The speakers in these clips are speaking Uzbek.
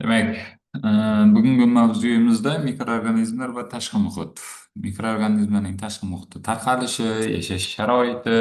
Demek, e, bugungi mavzuyimizda mikroorganizmlar va tashqi muhit. Mikroorganizmlarning tashqi muhitda tarqalishi, yashash sharoiti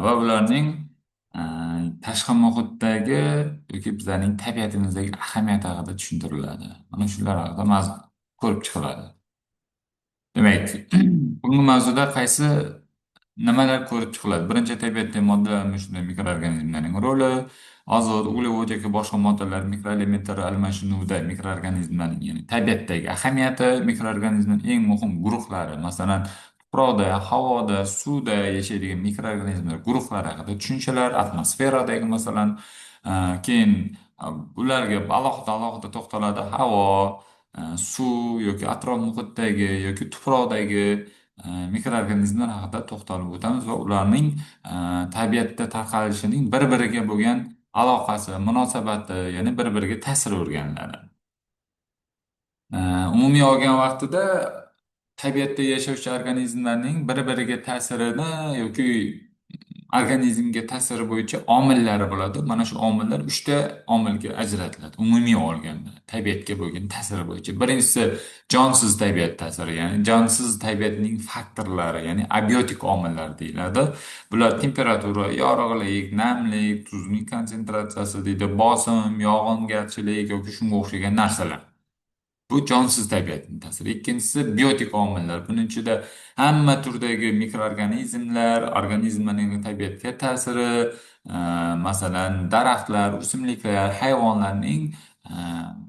va ularning e, tashqi muhitdagi yoki bizlarning tabiatimizdagi ahamiyati haqida tushuntiriladi. Mana shular haqida ko'rib chiqiladi. Demak, bugungi mavzuda nimalar ko'rib chiqiladi? Birinchi, tabiatda moddalar shunday mikroorganizmlarning roli, azot, uglevod yoki boshqa moddalar, mikroelementlar almashinuvida mikroorganizmlarning, ya'ni tabiatdagi ahamiyati, mikroorganizmning eng muhim guruhlari, masalan, tuproqda, havoda, suvda yashaydigan mikroorganizmlar guruhlari haqida tushunchalar, atmosferadagi masalan, keyin ularga alohida to'xtaladi. Havo, suv yoki atrof muhitdagi yoki tuproqdagi mikroorganizmlar haqida to'xtalib o'tamiz va ularning tabiatda tarqalishining bir-biriga bo'lgan aloqasi, munosabati, ya'ni bir-biriga ta'siri o'rganiladi. Umumiy olgan vaqtida tabiatda yashovchi organizmlarning bir-biriga ta'sirini yoki organizmga ta'siri bo'yicha omillari bo'ladi. Mana shu omillar uchta omilga ajratiladi. Umumiy olganda tabiatga bo'lgan ta'siri bo'yicha. Birinchisi jonsiz tabiat ta'siri, ya'ni jonsiz tabiatning faktorlari, ya'ni abiotik omillar deyiladi. Bular temperatura, yorug'lik, namlik, tuzning konsentratsiyasi deydi, bosim, yog'ingarchilik yoki shunga o'xshagan narsalar. Bu jonsiz tabiatning ta'siri. Ikkinchisi biotik omillar. Buning ichida hamma turdagi mikroorganizmlar, organizmlarning tabiatga ta'siri, masalan, daraxtlar, o'simliklar, hayvonlarning e,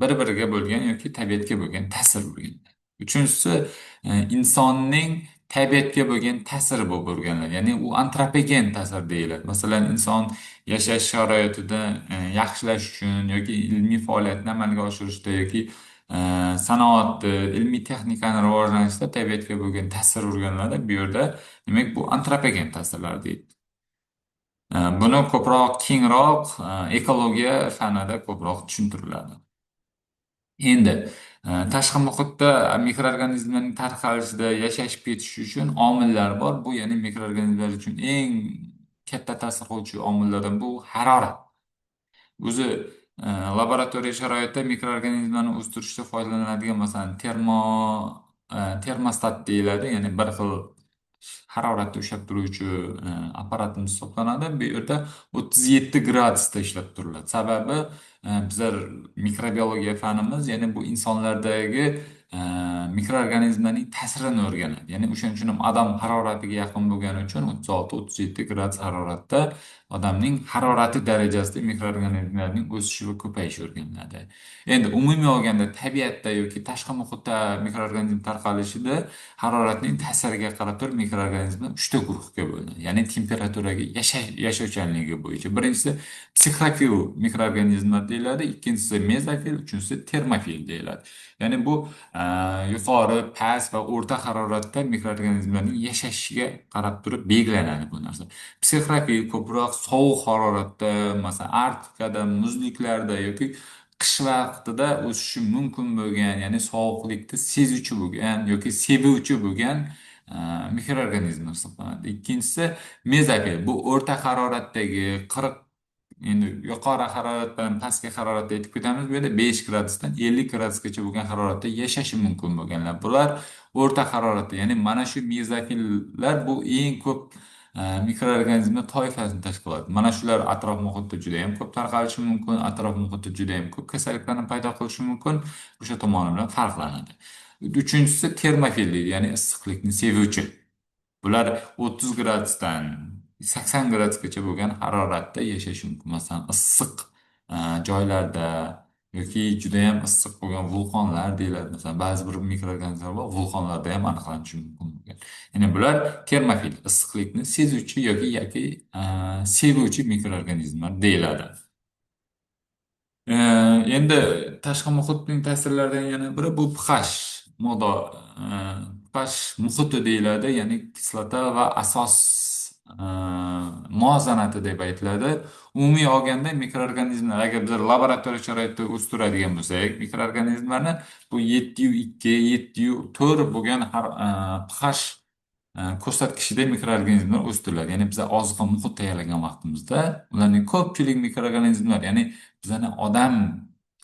bir-biriga bo'lgan yoki tabiatga bo'lgan ta'siri o'rganiladi. Uchinchisi insonning tabiatga bo'lgan ta'siri bo'lib o'rganiladi. Ya'ni u antropogen ta'sir deyiladi. Masalan, inson yashash sharoitida yaxshilash uchun yoki ilmiy faoliyatni amalga oshirishda yoki sanoatni, ilmiy texnikani rivojlanishda tabiatga bo'lgan ta'sir o'rganiladi. Bu yerda demak bu antropogen ta'sirlar deydi. Buni ko'proq kengroq ekologiya fanida ko'proq tushuntiriladi. Endi tashqi muhitda mikroorganizmlarning tarqalishida yashashib ketishi uchun omillar bor. Bu ya'ni mikroorganizmlar uchun eng katta ta'sir qiluvchi omillardan bu harorat. O'zi laboratoriya sharoitida mikroorganizmlarni o'stirishda foydalaniladigan masalan termostat deyiladi, ya'ni bir xil haroratni ushlab turuvchi apparatimiz hisoblanadi. Bu yerda 37 gradusda ishlab turiladi. Sababi bizlar mikrobiologiya fanimiz, ya'ni bu insonlardagi e, mikroorganizmlarning ta'sirini o'rganadi. Ya'ni o'shaning uchun ham odam haroratiga yaqin bo'lgani uchun 36-37 gradus haroratda odamning harorati darajasida mikroorganizmlarning o'sishi va ko'payishi o'rganiladi. Endi umumiy olganda tabiatda yoki tashqi muhitda mikroorganizm tarqalishida haroratning ta'siriga qarab turib mikroorganizmlar uchta guruhga bo'linadi. Ya'ni temperaturaga yashovchanligi bo'yicha. Birinchisi psixofil mikroorganizmlar deyiladi, ikkinchisi mezofil, uchinchisi termofil deyiladi. Ya'ni bu yuqori, past va o'rta haroratda mikroorganizmlarning yashashiga qarab turib belgilanadi bu narsa. Psixofil ko'proq sovuq haroratda, masalan, Arktikada, muzliklarda yoki qish vaqtida o'sishi mumkin bo'lgan, ya'ni sovuqlikni sezuvchi bo'lgan yoki sevuvchi bo'lgan mikroorganizmlar hisoblanadi. Ikkinchisi mezofil. Bu o'rta haroratdagi 40, endi yuqori harorat bilan pastki haroratda aytib ketamiz. Bu yerda 5 gradusdan 50 gradusgacha bo'lgan haroratda yashashi mumkin bo'lganlar. Bular o'rta haroratda, ya'ni mana shu mezofillar bu eng ko'p mikroorganizmlar toifasini tashkil qiladi. Mana shular atrof muhitda juda ham ko'p tarqalishi mumkin, atrof muhitda juda ham ko'p kasalliklarni paydo qilishi mumkin. O'sha tomoni bilan farqlanadi. Uchinchisi termofil deydi, ya'ni issiqlikni sevuvchi. Bular 30 gradusdan 80 gradusgacha bo'lgan haroratda yashashi mumkin. Masalan, issiq joylarda yoki juda ham issiq bo'lgan vulqonlar deyiladi. Masalan, ba'zi bir mikroorganizmlar bor, vulqonlarda ham aniqlanishi mumkin bo'lgan. Ya'ni bular termofil, issiqlikni sezuvchi yoki sevuvchi mikroorganizmlar deyiladi. Endi tashqi muhitning ta'sirlaridan yana biri bu pH moda pH muhiti deyiladi, ya'ni kislota va asos muvozanati deb aytiladi. Umumiy olganda mikroorganizmlar, agar biz laboratoriya sharoitida o'stiradigan bo'lsak, mikroorganizmlarni bu 7,2, 7,4 bo'lgan pH ko'rsatkichida mikroorganizmlar o'stiriladi. Ya'ni biz oziqa muhit tayyorlagan vaqtimizda ularning ko'pchilik mikroorganizmlar, ya'ni bizani odam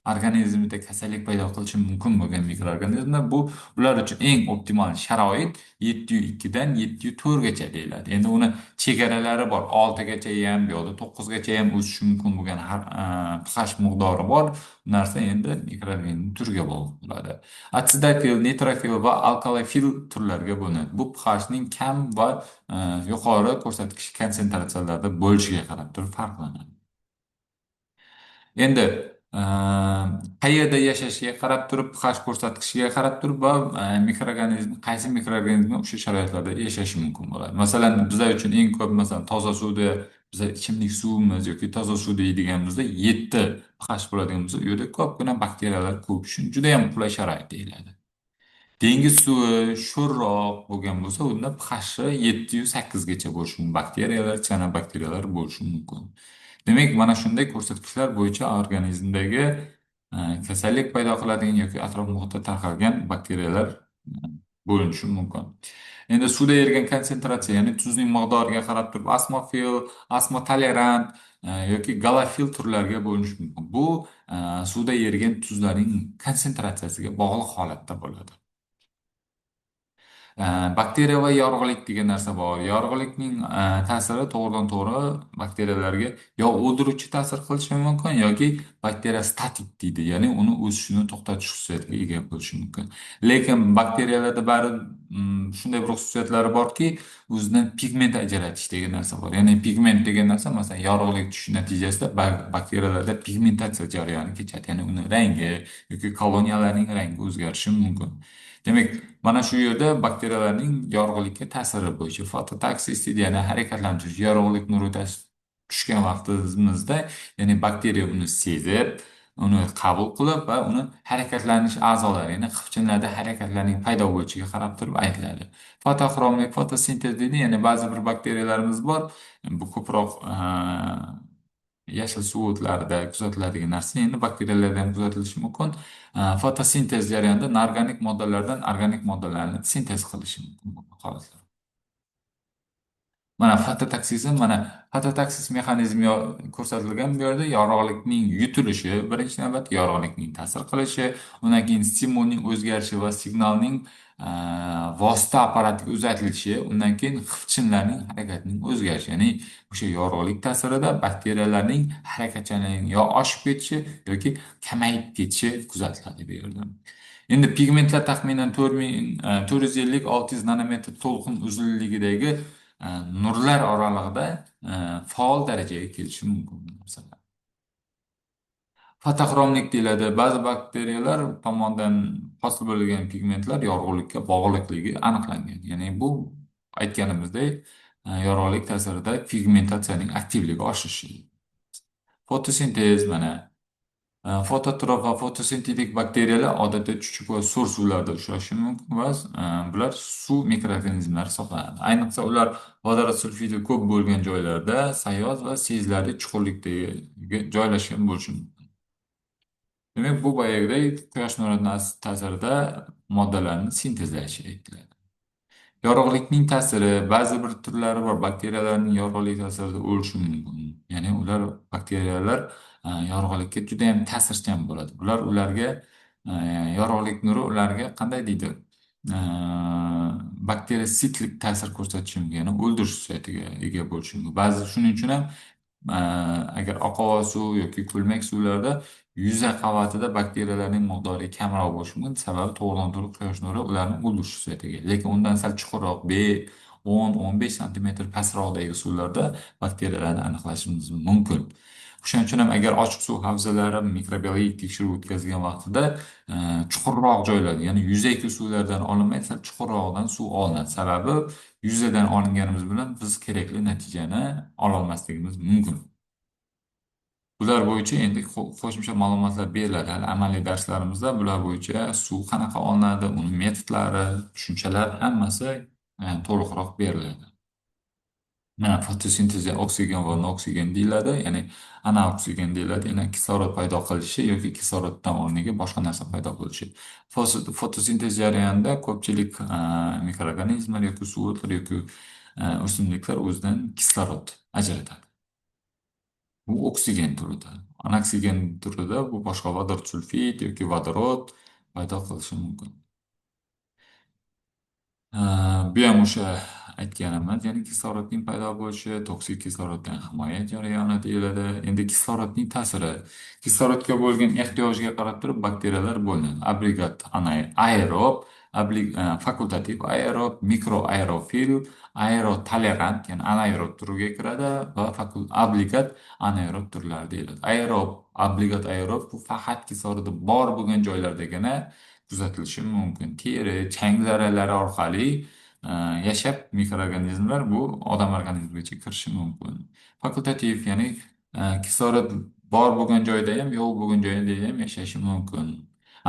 organizmda kasallik paydo qilishi mumkin bo'lgan mikroorganizmlar, bu ular uchun eng optimal sharoit 7,2 dan 7,4 gacha deyiladi. Endi uni chegaralari bor. 6 gacha ham, bu yoqda 9 gacha ham o'sishi mumkin bo'lgan har pH miqdori bor. Bu narsa endi mikroorganizm turiga bog'liq bo'ladi. Atsidofil, neytrofil va alkalofil turlarga bo'linadi. Bu pH ning kam va yuqori ko'rsatkich konsentratsiyalarda bo'lishiga qarab turib farqlanadi. Endi qayerda yashashiga qarab turib, pH ko'rsatkichiga qarab turib va qaysi mikroorganizmlar o'sha sharoitlarda yashashi mumkin bo'ladi. Masalan, bizlar uchun eng ko'p masalan toza suvda biz ichimlik suvimiz yoki toza suv deydiganimizda 7 pH bo'ladigan bo'lsa, u yerda ko'pgina bakteriyalar ko'p uchun juda ham qulay sharoit deyiladi. Dengiz suvi sho'rroq bo'lgan bo'lsa, unda pH 7,8 gacha bo'lishi mumkin. Bakteriyalar, bakteriyalar bo'lishi mumkin. Demak, mana shunday ko'rsatkichlar bo'yicha organizmdagi kasallik paydo qiladigan yoki atrof muhitda tarqalgan bakteriyalar bo'linishi mumkin. Endi suvda erigan konsentratsiya, ya'ni tuzning miqdoriga qarab turib osmofil, osmotolerant yoki galofil turlarga bo'linishi mumkin. Bu suvda erigan tuzlarning konsentratsiyasiga bog'liq holatda bo'ladi. Bakteriya va yorug'lik degan narsa bor. Yorug'likning ta'siri to'g'ridan to'g'ri bakteriyalarga yo o'ldiruvchi ta'sir qilishi mumkin yoki bakteriya statik deydi, ya'ni uni o'sishini to'xtatish xususiyatiga ega bo'lishi mumkin. Lekin bakteriyalarda bari shunday bir xususiyatlari borki, o'zidan pigment ajratish degan narsa bor. Ya'ni pigment degan narsa masalan yorug'lik tushishi natijasida bakteriyalarda pigmentatsiya jarayoni kechadi. Ya'ni uni rangi yoki koloniyalarning rangi o'zgarishi mumkin. Demak, mana shu yerda bakteriyalarning yorug'likka ta'siri bo'yicha fototaksis deydi, ya'ni harakatlantirish yorug'lik nuri tushgan vaqtimizda, ya'ni bakteriya uni sezib, uni qabul qilib va uni harakatlanish a'zolari, ya'ni xipchinlarda harakatlarning paydo bo'lishiga qarab turib aytiladi. Fotoxromlik, fotosintez deydi, ya'ni ba'zi bir bakteriyalarimiz bor, bu ko'proq yashil suvotlarda kuzatiladigan narsa endi bakteriyalarda ham kuzatilishi mumkin. Fotosintez jarayonida norganik moddalardan organik moddalarni sintez qilishi mumkin bo'lgan holatlar. Mana fototoksizm, mana fototaksis mexanizmi ko'rsatilgan bu yerda yorug'likning yutilishi, birinchi navbatda yorug'likning ta'sir qilishi, undan keyin stimulning o'zgarishi va signalning vosita apparatiga uzatilishi, undan keyin xipchinlarning harakatining o'zgarishi, ya'ni o'sha yorug'lik ta'sirida bakteriyalarning harakatchanligining yo oshib ketishi yoki kamayib ketishi kuzatiladi bu yerda. Endi pigmentlar taxminan 450-600 nanometr to'lqin uzunligidagi nurlar oralig'ida faol darajaga kelishi mumkin bu narsalar. Fotoxromlik deyiladi. Ba'zi bakteriyalar tomonidan hosil bo'lgan pigmentlar yorug'likka bog'liqligi aniqlangan. Ya'ni bu aytganimizdek, yorug'lik ta'sirida pigmentatsiyaning aktivligi oshishi. Fotosintez mana fototrof va fotosintetik bakteriyalar odatda chuchuk va so'r suvlarda uchrashi mumkin va bular suv mikroorganizmlari hisoblanadi. Ayniqsa ular vodorod sulfidi ko'p bo'lgan joylarda, sayoz va sezilarli chuqurlikdagi joylashgan bo'lishi mumkin. Demak, bu boyagidek quyosh nuri ta'sirida moddalarni sintezlashi aytiladi. Yorug'likning ta'siri, ba'zi bir turlari bor, bakteriyalarning yorug'lik ta'sirida o'lishi mumkin. Ya'ni bakteriyalar yorug'likka juda ham ta'sirchan bo'ladi. Ularga yorug'lik nuri ularga qanday deydi? E, Bakteriya ta'sir ko'rsatishi mumkin, ya'ni o'ldirish xususiyatiga ega bo'lishi mumkin. Shuning uchun ham agar oqova suv yoki ko'lmak suvlarda yuza qavatida bakteriyalarning miqdori kamroq bo'lishi mumkin, sababi to'g'ridan to'g'ri quyosh nuri ularni o'ldirish xususiyatiga ega. Lekin undan sal chuqurroq 10-15 santimetr pastroqdagi suvlarda bakteriyalarni aniqlashimiz mumkin. O'shaning uchun ham agar ochiq suv havzalari mikrobiologik tekshiruv o'tkazilgan vaqtida chuqurroq joylarda, ya'ni yuzaki suvlardan olinmay, sal chuqurroqdan suv olinadi. Sababi yuzadan olinganimiz bilan biz kerakli natijani ololmasligimiz mumkin. Bular bo'yicha endi qo'shimcha ma'lumotlar beriladi. Hali amaliy darslarimizda bular bo'yicha suv qanaqa olinadi, uni metodlari, tushunchalar hammasi to'liqroq beriladi. Mana fotosintezda oksigen va nooksigen deyiladi, ya'ni anaoksigen deyiladi, ya'ni kislorod paydo qilishi yoki kisloroddan o'rniga boshqa narsa paydo bo'lishi. Fotosintez jarayonida ko'pchilik mikroorganizmlar yoki suvotlar yoki o'simliklar o'zidan kislorod ajratadi. Bu oksigen turida. Anaksigen turida bu boshqa vodorod sulfid yoki vodorod paydo qilishi mumkin. Bu ham o'sha aytganimiz, ya'ni kislorodning paydo bo'lishi toksik kisloroddan himoya jarayoni deyiladi. Endi kislorodning ta'siri. Kislorodga bo'lgan ehtiyojga qarab turib bakteriyalar bo'linadi. Obligat aerob, fakultativ aerob, mikroaerofil, aerotolerant, ya'ni anaerob turiga kiradi va obligat anaerob turlari deyiladi. Obligat aerob bu faqat kislorodi bor bo'lgan joylardagina kuzatilishi mumkin. Teri, chang zarralari orqali yashab mikroorganizmlar bu odam organizmiga kirishi mumkin. Fakultativ, ya'ni kislorod bor bo'lgan joyda ham, yo'q bo'lgan joyda ham yashashi mumkin.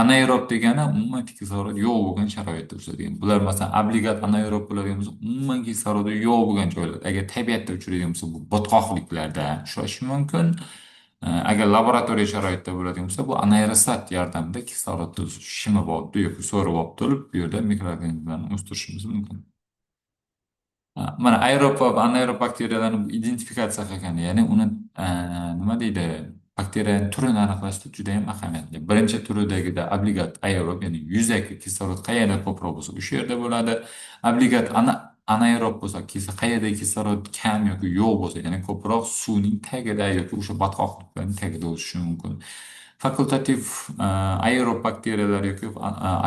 Anaerob degani umuman kislorod yo'q bo'lgan sharoitda uchraydigan. Bular masalan obligat anaerob bo'ladigan bo'lsa, umuman kislorodi yo'q bo'lgan joylar. Agar tabiatda uchraydigan bo'lsa, bu botqoqliklarda uchrashi mumkin. Agar laboratoriya sharoitida bo'ladigan bo'lsa, bu anaerostat yordamida kislorodni shimib olib yoki so'rib olib turib, bu yerda mikroorganizmlarni o'stirishimiz mumkin. Mana aerob va anaerob bakteriyalarni identifikatsiya qilganda, ya'ni uni nima deydi, bakteriyaning turini aniqlashda juda ham ahamiyatli. Birinchi turidagida obligat aerob, ya'ni yuzaki kislorod qayerda ko'proq bo'lsa, o'sha yerda bo'ladi. Obligat anaerob bo'lsa, qayerda kislorod kam yoki yo'q bo'lsa, ya'ni ko'proq suvning tagida yoki o'sha botqoqliklarning tagida o'sishi mumkin. Fakultativ aerob bakteriyalar yoki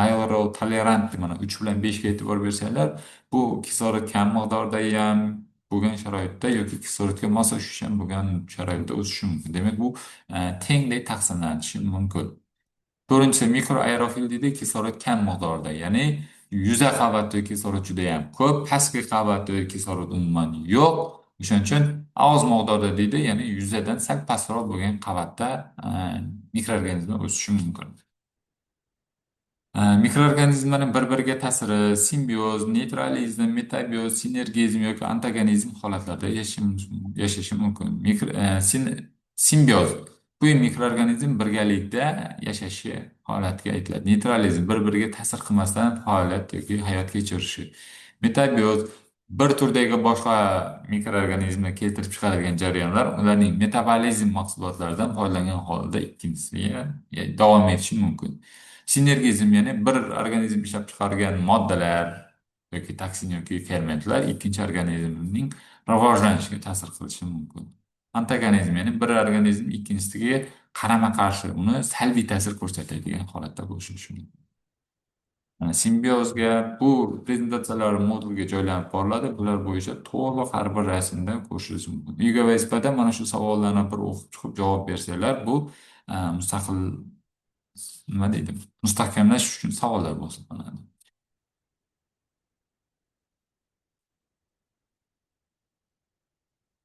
aerotolerant, mana 3 bilan 5 ga e'tibor bersanglar, bu kislorod kam miqdorda ham bo'lgan sharoitda yoki kislorodga moslashuvchan bo'lgan sharoitda o'sishi mumkin. Demak, bu tengdek taqsimlanishi mumkin. To'rtinchisi mikroaerofil deydi, kislorod kam miqdorda, ya'ni yuza qavatli kislorod juda ham ko'p, pastki qavatli kislorod umuman yo'q. O'shaning uchun oz miqdorda deydi, ya'ni yuzadan sal pastroq bo'lgan qavatda mikroorganizmlar o'sishi mumkin. Mikroorganizmlarning bir-biriga ta'siri simbioz, neytralizm, metabioz, sinergizm yoki antagonizm holatlarida yashashi mumkin. Simbioz bu mikroorganizm birgalikda yashashi holatiga aytiladi. Neytralizm bir-biriga ta'sir qilmasdan faoliyat yoki hayot kechirishi. Metabioz bir turdagi boshqa mikroorganizmni keltirib chiqaradigan jarayonlar ularning metabolizm mahsulotlaridan foydalangan holda ikkinchisiga davom etishi mumkin. Sinergizm, ya'ni bir organizm ishlab chiqargan moddalar yoki toksin yoki fermentlar ikkinchi organizmning rivojlanishiga ta'sir qilishi mumkin. Antagonizm, ya'ni bir organizm ikkinchisiga qarama-qarshi uni salbiy ta'sir ko'rsatadigan holatda bo'lishi mumkin. Mana simbiozga bu prezentatsiyalar modulga joylanib boriladi. Bular bo'yicha to'liq har bir rasmda ko'rishingiz mumkin. Uyga vazifadan mana shu savollarni bir o'qib chiqib javob bersanglar, bu mustaqil nima deydi, mustahkamlash uchun savollar bo'lsin.